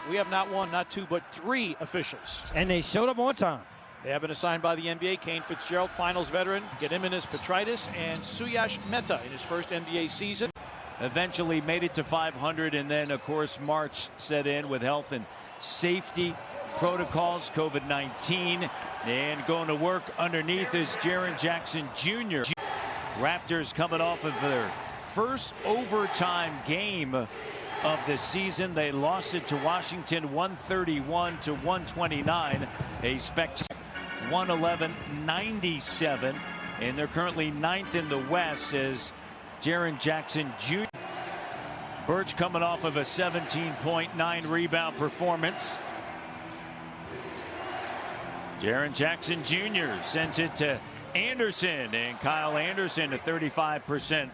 We have not one, not two, but three officials. And they showed up on time. They have been assigned by the NBA. Kane Fitzgerald, finals veteran, Gediminas Petraitis, and Suyash Mehta in his first NBA season. Eventually made it to 500, and then, of course, March set in with health and safety protocols, COVID-19. And going to work underneath is Jaren Jackson Jr. Raptors coming off of their first overtime game of the season. They lost it to Washington 131 to 129. A spectacular 111-97. And they're currently 9th in the West as Jaren Jackson Jr. Birch coming off of a 17.9 rebound performance. Jaren Jackson Jr. sends it to Anderson, and Kyle Anderson to 35%.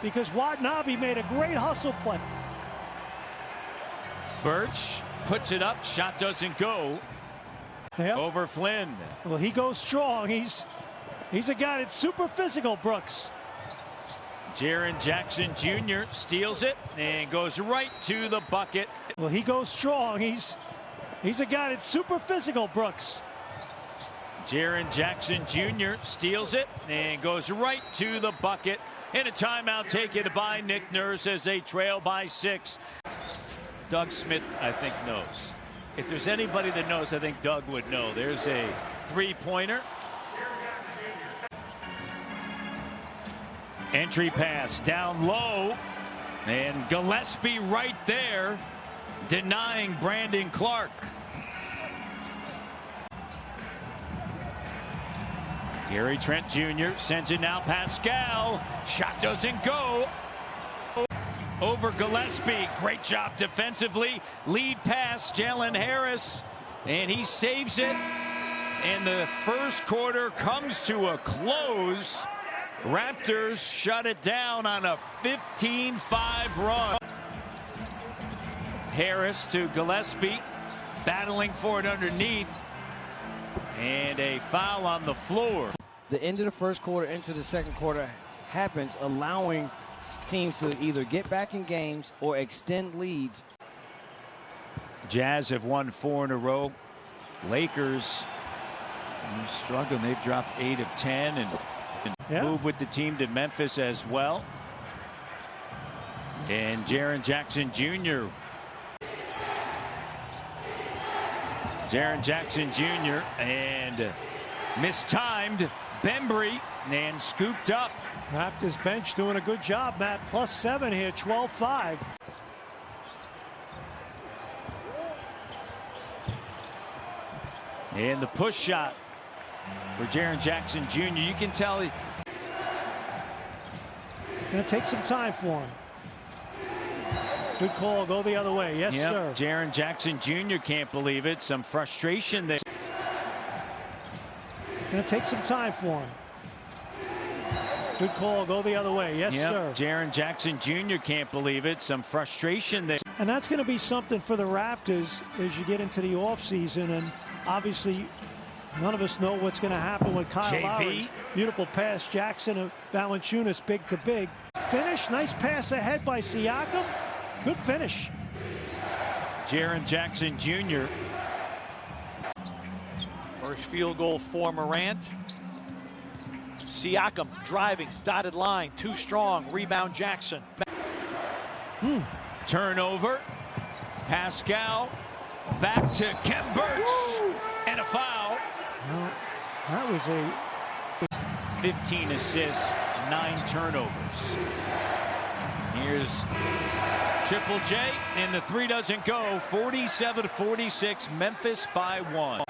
Because Watanabe made a great hustle play. Birch puts it up, shot doesn't go. Yep. Over Flynn. Well, he goes strong. He's a guy that's super physical, Brooks. Jaren Jackson Jr. steals it and goes right to the bucket. Well, he goes strong. He's a guy that's super physical, Brooks. Jaren Jackson Jr. steals it and goes right to the bucket. And a timeout taken by Nick Nurse as they trail by 6. Doug Smith, I think, knows. If there's anybody that knows, I think Doug would know. There's a three-pointer. Entry pass down low. And Gillespie right there denying Brandon Clark. Gary Trent Jr. sends it now. Pascal. Shot doesn't go. Over Gillespie. Great job defensively. Lead pass, Jalen Harris. And he saves it. And the first quarter comes to a close. Raptors shut it down on a 15-5 run. Harris to Gillespie. Battling for it underneath. And a foul on the floor. The end of the first quarter into the second quarter happens, allowing teams to either get back in games or extend leads. Jazz have won 4 in a row. Lakers struggling. They've dropped 8 of 10 and moved with the team to Memphis as well. And Jaren Jackson Jr. Jaren Jackson Jr. and mistimed Bembry and scooped up. Raptors bench doing a good job, Matt. +7 here, 12-5. And the push shot for Jaren Jackson Jr. You can tell he gonna take some time for him. Good call, go the other way. Yes, sir. Jaren Jackson Jr. can't believe it. Some frustration there. Gonna take some time for him. Good call, go the other way. Yes, sir. Jaren Jackson Jr. can't believe it. Some frustration there. And that's going to be something for the Raptors as you get into the offseason. And obviously, none of us know what's going to happen with Kyle Lowry. Beautiful pass. Jackson of Valanciunas, big to big. Finish. Nice pass ahead by Siakam. Good finish. Jaren Jackson Jr. First field goal for Morant. Siakam driving, dotted line, too strong. Rebound Jackson. Turnover. Pascal back to Kem Birch. And a foul. No, that was a 15 assists, 9 turnovers. Here's Triple J, and the 3 doesn't go. 47-46, Memphis by 1.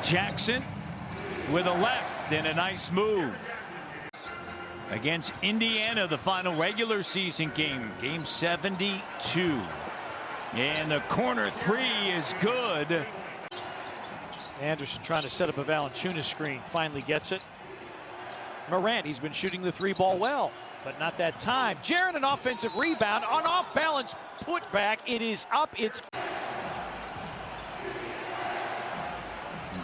Jackson with a left and a nice move. Against Indiana, the final regular season game, game 72. And the corner 3 is good. Anderson trying to set up a Valanciunas screen, finally gets it. Morant, he's been shooting the 3 ball well, but not that time. Jaren, an offensive rebound, on off balance, put back. It is up. It's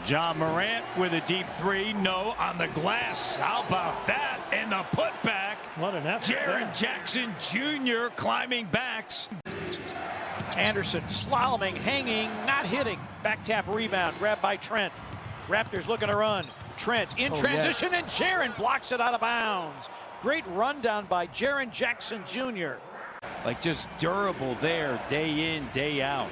John Morant with a deep 3. No, on the glass. How about that? And the putback. What an effort. Jaren Jackson Jr. climbing backs. Anderson slaloming, hanging, not hitting. Back tap rebound, grabbed by Trent. Raptors looking to run. Trent in transition, yes. and Jaren blocks it out of bounds. Great rundown by Jaren Jackson Jr. Like just durable there, day in, day out.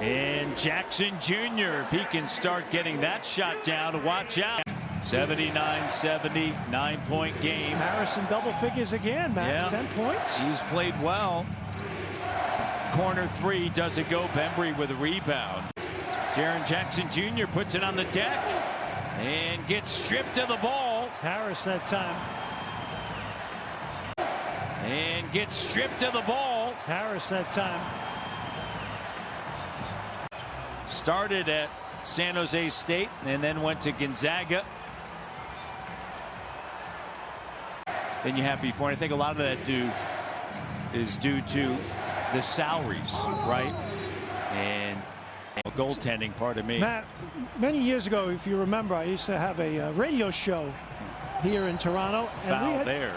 And Jackson Jr., if he can start getting that shot down, watch out. 79-70, 9-point game. Harrison double figures again, Matt. Yeah. 10 points. He's played well. Corner three doesn't go. Bembry with a rebound. Jaren Jackson Jr. puts it on the deck and gets stripped of the ball. Harris that time. And gets stripped of the ball. Harris that time. Started at San Jose State and then went to Gonzaga. Then you have before, and I think a lot of that is due to the salaries, right? And goaltending, pardon me. Matt, many years ago, if you remember, I used to have a radio show here in Toronto. Foul there.